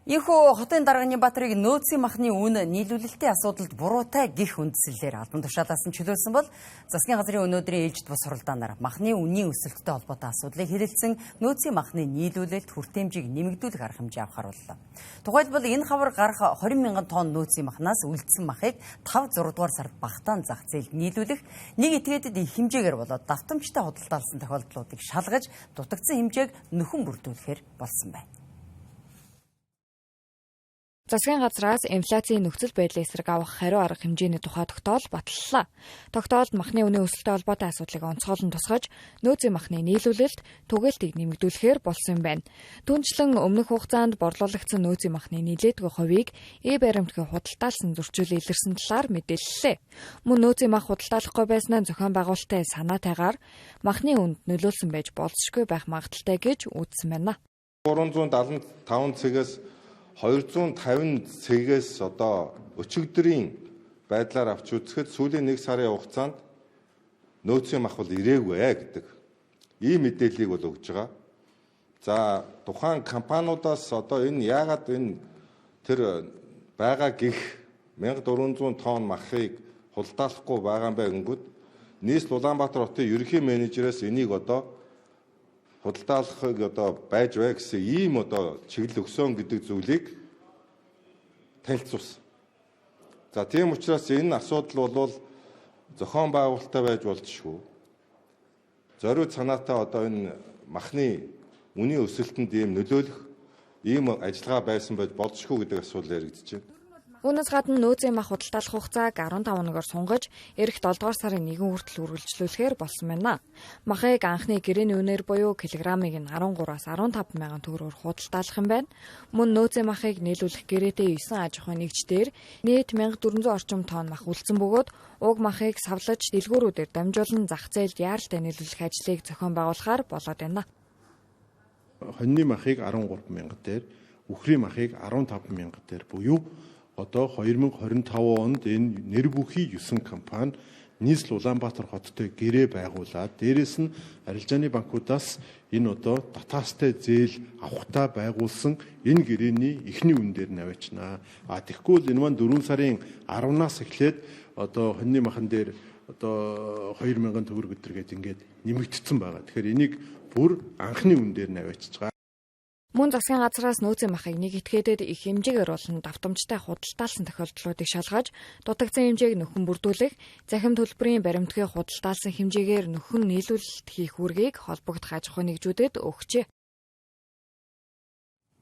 Инхүү хотын дарганы Батрыг нөөцийн махны үн нийлүүлэлтийн асуудалд буруутай гих үндслэлээр албан тушаалаас нь чөлөөлсөн бол засгийн газрын өнөөдрийн ээлжид бус суралдаанаар махны үнийн өсөлттэй холбоотой асуудлыг хэлэлцэн нөөцийн махны нийлүүлэлт хүртээмжийг нэмэгдүүлэх арга хэмжээ авах харууллаа. Тухайлбал энэ хавар гарах 20 мянган тонн нөөцийн махнаас үлдсэн махыг 5-6 дугаар сард багтаан зах зээлд нийлүүлэх нэг этгээдэд их хэмжээгээр болоод давтамжтай худалдаалсан тохиолдлуудыг шалгаж дутагдсан хэмжээг нөхөн бүрдүүлэхээр болсон байна. Засгийн газраас инфляцийн нөхцөл байдлын эсрэг авах хариу арга хэмжээний тухай тогтоол баталлаа. Тогтоолд махны үнийн өсөлттэй холбоотой асуудлыг онцгойлон тусгаж, нөөцийн махны нийлүүлэлт, түгээлтийг нэмэгдүүлэхээр болсон юм байна. Түүнчлэн өмнөх хугацаанд борлуулагдсан нөөцийн махны нийлээдгүй хувийг баримтгийн худалдаалсан зөрчил илэрсэн талаар мэдээллээ. Мөн нөөцийн мах худалдаалахгүй байснаа зохион байгуулалтын санаатайгаар махны үнд нөлөөлсөн байж болзошгүй байх магадaltaй гэж үзсэн байна. 375 цэгээс 250 цэгээс одоо өчигдрийн байдлаар авч үзэхэд сүүлийн 1 сарын хугацаанд нөөцийн мах бол ирээгүй гэдэг ийм мэдээллийг бол өгж байгаа. За тухайн компаниудаас одоо энэ яагаад тэр байгаа гих 1400 тонн махыг худалдаалахгүй байгаа юм бэ гэнгүүт нийслэл Улаанбаатар хотын ерөнхий менежерээс энийг одоо худалдаалахыг одоо байж бай гэсэн ийм одоо чиглэл өгсөн гэдэг зүйлийг танилцуулсан. За тийм учраас энэ асуудал бол зохион байгуулалттай байж болзошгүй. Зориуд санаатай одоо энэ махны үнийн өсөлтөнд ийм нөлөөлөх ийм ажиллагаа байсан байж болзошгүй гэдэг асуудал яригдж байна. Үүнээс гадна нөөцийн мах худалдаалах хугацааг 15 хоногоор сунгаж, эх 7 дугаар сарын 1 хүртэл үргэлжлүүлэхээр болсон байна. Махыг анхны гэрээний үнээр буюу килограммыг нь 13-аас 15 мянган төгрөгөөр худалдаалах юм байна. Мөн нөөцийн махыг нийлүүлэх гэрээтэй 9 аж ахуйн нэгждэр нийт 1400 орчим тонн мах үлдсэн бөгөөд уг махыг савлаж дэлгүүрүүдээр дамжуулан зах зээлд яаралтай нийлүүлэх ажлыг зохион байгуулахаар болоод байна. Хоньны махыг 13 мянга дээр, үхрийн махыг 15 мянга дээр буюу одоо 2025 онд энэ нэр бүхий 9 компани нийслэл Улаанбаатар хоттой гэрээ байгуулад дээрэс нь арилжааны банкудаас энэ одоо татаастай зээл авахтаа байгуулсан энэ гэрээний эхний үн дээр навчнаа. Тэгэхгүй бол энэ маань 4 сарын 10-наас эхлээд одоо хоньны махан дээр одоо 2000 төгрөг өдргээд ингээд нэмэгдсэн байгаа. Тэгэхээр энийг бүр анхны үн дээр навчиж байгаа. Мөн засгийн газраас нөөцийн махыг нэг этгээдэд их хэмжээгээр болон давтамжтай худалдаалсан тохиолдлуудыг шалгаж, дутагдсан хэмжээг нөхөн бүрдүүлэх, захим төлбөрийн баримтгий худалдаалсан хэмжээгээр нөхөн нийлүүлэлт хийх үүргийг холбогдох аж ахуйн нэгжүүдэд өгчээ.